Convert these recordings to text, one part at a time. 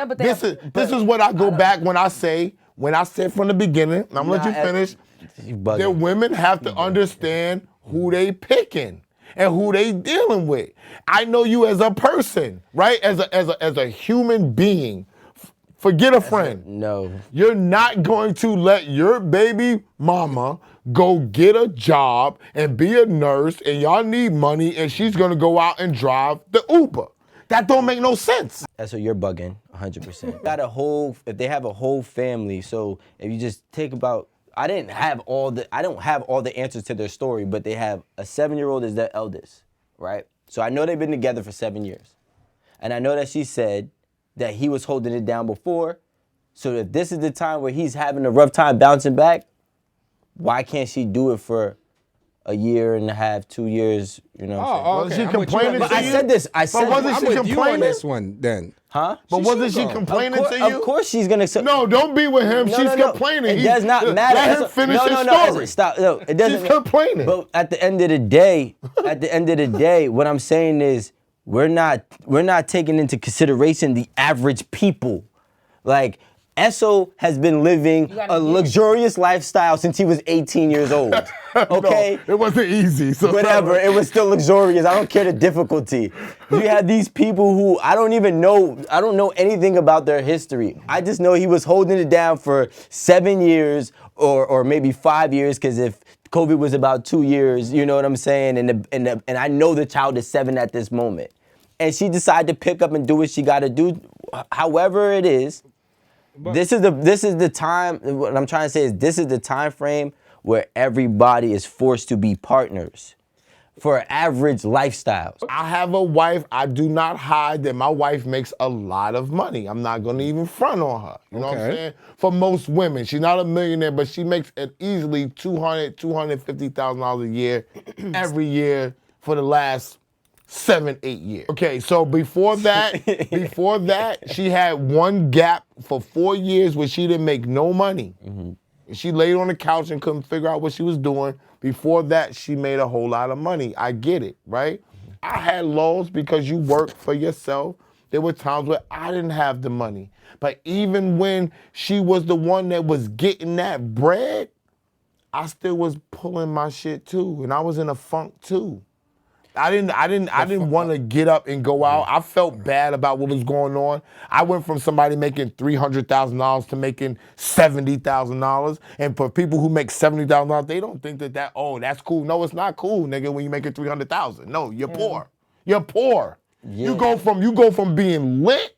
Yeah, but this is what I go back when I said from the beginning, I'm gonna let you finish, that women have to understand who they picking and who they dealing with. I know you as a person, right? As a human being. Forget a friend. No. You're not going to let your baby mama go get a job and be a nurse and y'all need money and she's gonna go out and drive the Uber. That don't make no sense. That's what you're bugging, 100%. If they have a whole family, so if you just think about, I don't have all the answers to their story, but they have a 7-year-old is their eldest, right? So I know they've been together for 7 years. And I know that she said that he was holding it down before. So if this is the time where he's having a rough time bouncing back, why can't she do it for a year and a half, 2 years? You know what I'm saying? Was she complaining to you? I said this. But wasn't she complaining? You on this one then? Huh? But wasn't she complaining to you? Of course she's gonna. No, don't be with him. She's complaining. It does not matter. Let him finish his story. Stop. No, it doesn't. She's complaining. But at the end of the day, what I'm saying is we're not taking into consideration the average people. Like, Esso has been living a luxurious lifestyle since he was 18 years old. Okay? No, it wasn't easy. So whatever, it was still luxurious. I don't care the difficulty. You have these people who I don't know anything about their history. I just know he was holding it down for 7 years or maybe 5 years, because if COVID was about 2 years, you know what I'm saying? And I know the child is 7 at this moment. And she decided to pick up and do what she got to do. However it is, this is the time. What I'm trying to say is this is the time frame where everybody is forced to be partners for average lifestyles. I have a wife. I do not hide that my wife makes a lot of money. I'm not going to even front on her. You know what I'm saying? For most women, she's not a millionaire, but she makes it easily $250,000 a year every year for the last 7-8 years. Okay, so before that, she had one gap for 4 years where she didn't make no money. Mm-hmm. She laid on the couch and couldn't figure out what she was doing. Before that, she made a whole lot of money. I get it, right? Mm-hmm. I had lows because you work for yourself. There were times where I didn't have the money. But even when she was the one that was getting that bread, I still was pulling my shit too, and I was in a funk too. I didn't want to get up and go out. I felt bad about what was going on. I went from somebody making $300,000 to making $70,000. And for people who make $70,000, they don't think that that's cool. No, it's not cool, nigga, when you making $300,000. No, you're poor. You're poor. Yeah. You go from being lit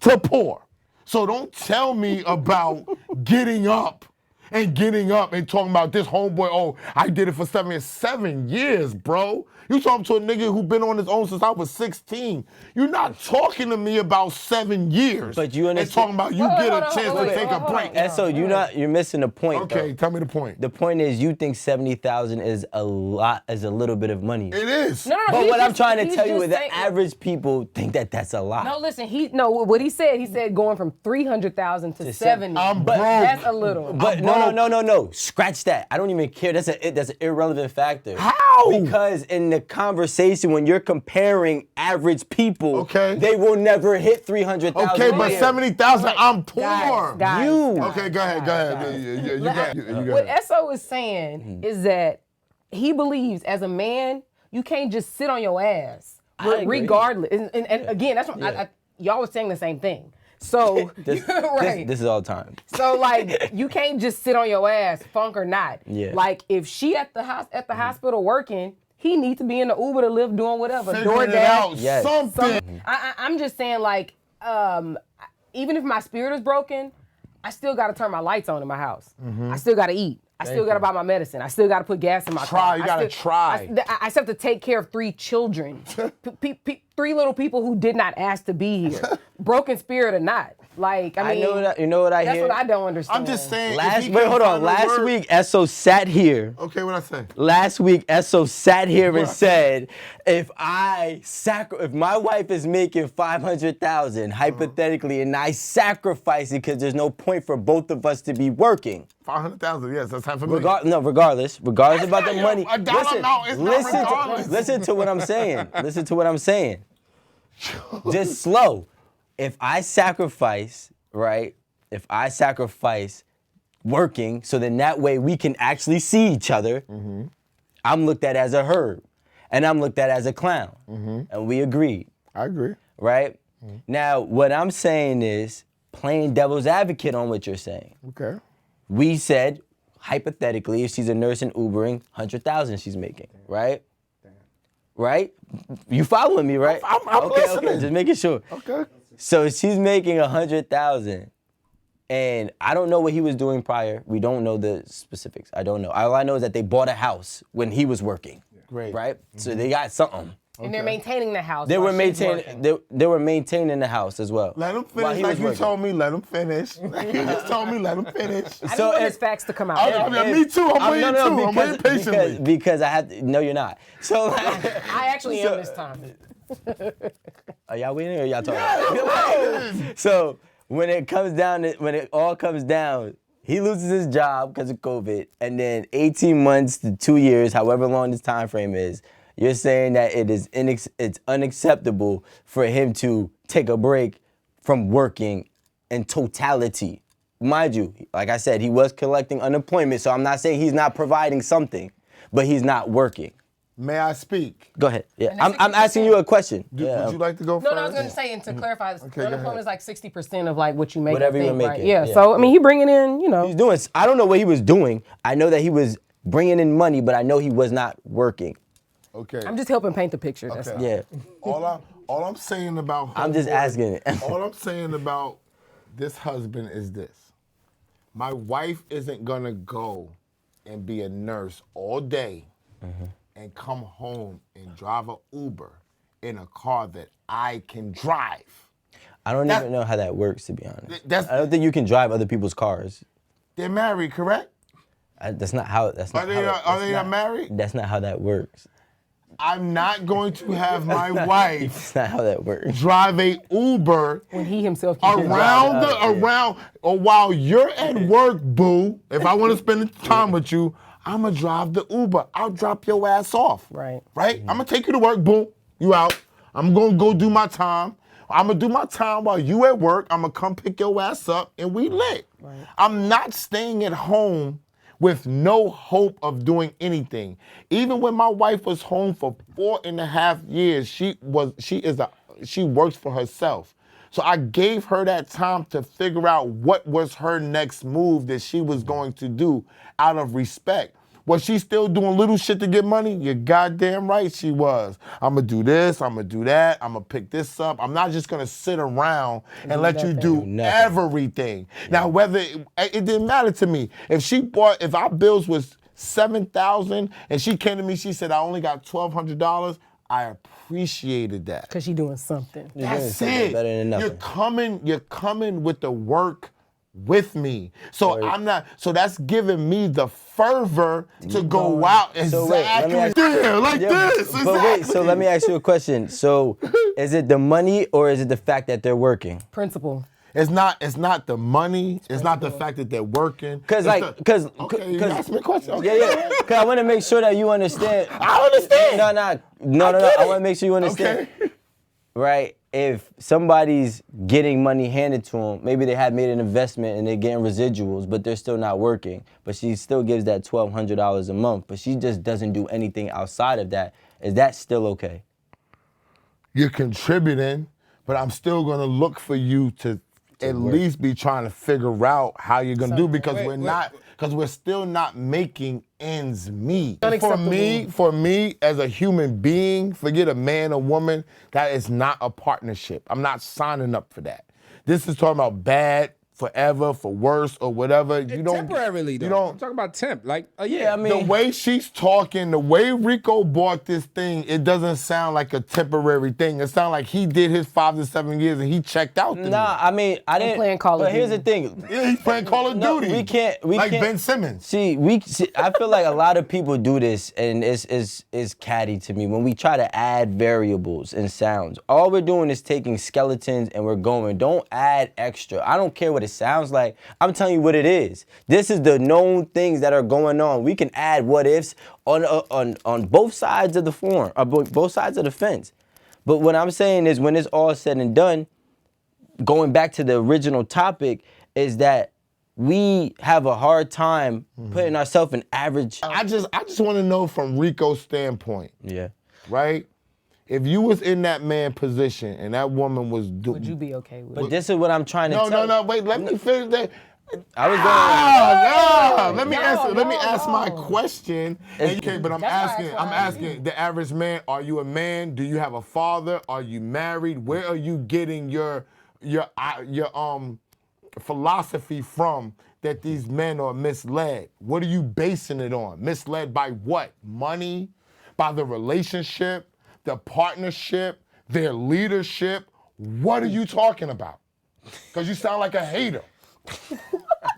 to poor. So don't tell me about getting up and talking about this homeboy, I did it for 7 years, bro. You talking to a nigga who been on his own since I was 16. You're not talking to me about 7 years. But you understand. And talking about you get a chance to take a break. And so you're missing the point. Okay, though. Tell me the point. The point is you think 70,000 is a little bit of money. It is. No, but what I'm trying to tell you is the average people think that that's a lot. No, listen, what he said going from 300,000 to 70. I'm broke. That's a little. But no. Scratch that. I don't even care. That's an irrelevant factor. How? Because in the conversation, when you're comparing average people, they will never hit 300,000. Okay, but 70,000, I'm poor. Guys, okay, go ahead. What Esso is saying is that he believes as a man, you can't just sit on your ass regardless. And again, that's what y'all was saying the same thing. So this is all the time. So like you can't just sit on your ass, funk or not. Yeah. Like if she at the hospital working, he needs to be in the Uber to live doing whatever. Figuring it out, something. I'm just saying like, even if my spirit is broken, I still got to turn my lights on in my house. Mm-hmm. I still got to eat. I still got to buy my medicine. I still got to put gas in my car. You got to try. I still have to take care of 3 children. 3 little people who did not ask to be here. Broken spirit or not. Like, I mean, you know what I hear? That's what I don't understand. I'm just saying. Last week, Esso sat here. Okay, what I say? Last week, Esso sat here and said, if my wife is making $500,000 hypothetically, and I sacrifice it because there's no point for both of us to be working. $500,000, yes, that's half a million. Regardless about the money. A dollar amount is not regardless. Listen to what I'm saying. Just slow. if I sacrifice, right? If I sacrifice working, so then that way we can actually see each other, I'm looked at as a herb, and I'm looked at as a clown, and we agreed. I agree. Right? Now, what I'm saying is playing devil's advocate on what you're saying. Okay. We said, hypothetically, if she's a nurse in Ubering, 100,000 she's making, right? Right? You following me, right? I'm okay, listening. okay, just making sure. Okay. So she's making 100,000, and I don't know what he was doing prior. We don't know the specifics. I don't know. All I know is that they bought a house when he was working. Great. Right? So they got something. And they're maintaining the house. They while were she's maintaining. working. They were maintaining the house as well. Let him while finish he like was you working. told me. Let him finish. You just told me. Let him finish. I just So want if- his facts to come out. Me too. I'm waiting too. I'm waiting patiently. Because I have to. No, you're not. So like, I actually am this time. are y'all waiting or y'all talking? So when it comes down, when it all comes down, he loses his job because of COVID, and then 18 months to 2 years, however long this time frame is, you're saying that it's unacceptable for him to take a break from working in totality. Mind you, like I said, he was collecting unemployment, so I'm not saying he's not providing something, but he's not working. May I speak? Go ahead. Yeah, And that's I'm asking you a question. Would you like to go No, first? I was going to say, and to clarify, go unemployment ahead. is like 60% of like what you make. Whatever I you're think, right? making, Yeah. yeah. So I mean, he bringing in, He's doing. I don't know what he was doing. I know that he was bringing in money, but I know he was not working. Okay. I'm just helping paint the picture. That's all. Yeah. All I'm saying about I'm just homeboy- asking. all I'm saying about this husband is this. My wife isn't gonna go and be a nurse all day and come home and drive an Uber in a car that I can drive. I don't That- even know how that works, to be honest. That's- I don't think you can drive other people's cars. They're married, correct? That's not how. That's not Are they how. not, are they not married? That's not how that works. I'm not going to have my wife That's not how that works. drive a Uber When he himself can or while you're at work, boo. If I want to spend time with you, I'ma drive the Uber. I'll drop your ass off. Right. Right? I'ma take you to work, boom. You out. I'm gonna go do my time. I'ma do my time while you at work. I'ma come pick your ass up and we lit. Right. I'm not staying at home with no hope of doing anything. Even when my wife was home for 4.5 years, she works for herself. So I gave her that time to figure out what was her next move that she was going to do out of respect. Was she still doing little shit to get money? You're goddamn right she was. I'm gonna do this, I'm gonna do that, I'm gonna pick this up. I'm not just gonna sit around and let you do everything. Now, whether it didn't matter to me. If our bills was $7,000 and she came to me, she said, I only got $1,200, I appreciated that. Because she doing something. That's something it. better than nothing. You're coming with the work with me. So that's giving me the fervor to go out So wait, let me exactly ask- there, like Yeah, this. But wait, so let me ask you a question. So is it the money or is it the fact that they're working? Principle. It's not the money. It's not the fact that they're working. Okay, you asked me a question. Okay. Yeah. Cause I want to make sure that you understand. I understand. No. get I it. want to make sure you understand. Okay. Right? If somebody's getting money handed to them, maybe they had made an investment and they're getting residuals, but they're still not working. But she still gives that $1,200 a month, but she just doesn't do anything outside of that. Is that still okay? You're contributing, but I'm still gonna look for you to at least be trying to figure out how you're gonna do because we're still not making ends meet. For me, as a human being, forget a man or woman, that is not a partnership. I'm not signing up for that. This is talking about bad, forever, for worse, or whatever. Temporarily, though. You don't. I'm talking about temp. Like, Yeah, I mean, The way she's talking, the way Rico bought this thing, it doesn't sound like a temporary thing. It sounds like he did his 5 to 7 years and he checked out. nah, I mean, I didn't. playing Call of But here's the Duty. thing. Yeah, he's playing Call of No, Duty. we can't. like Ben Simmons. See, I feel like a lot of people do this, and it's catty to me when we try to add variables and sounds. All we're doing is taking skeletons and we're going. Don't add extra. I don't care what it sounds like. I'm telling you what it is. This is the known things that are going on. We can add what ifs on both sides of the form, both sides of the fence. But what I'm saying is, when it's all said and done, going back to the original topic, is that we have a hard time putting ourselves in average. I just want to know from Rico's standpoint, Yeah. right? If you was in that man position and that woman was doing, Would you be okay with But it? this is what I'm trying to tell. No, wait, let me finish that. I was going. Let me ask my question. Okay, but I'm asking the average man, are you a man? Do you have a father? Are you married? Where are you getting your philosophy from that these men are misled? What are you basing it on? Misled by what? Money? By the relationship? The partnership? Their leadership? What are you talking about? Because you sound like a hater.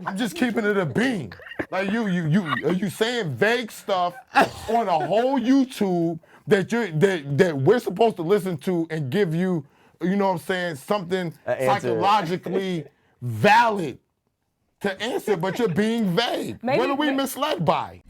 I'm just keeping it a bean. Like are you saying vague stuff on a whole YouTube that we're supposed to listen to and give you, you know what I'm saying, something psychologically valid to answer, but you're being vague. What are we misled by?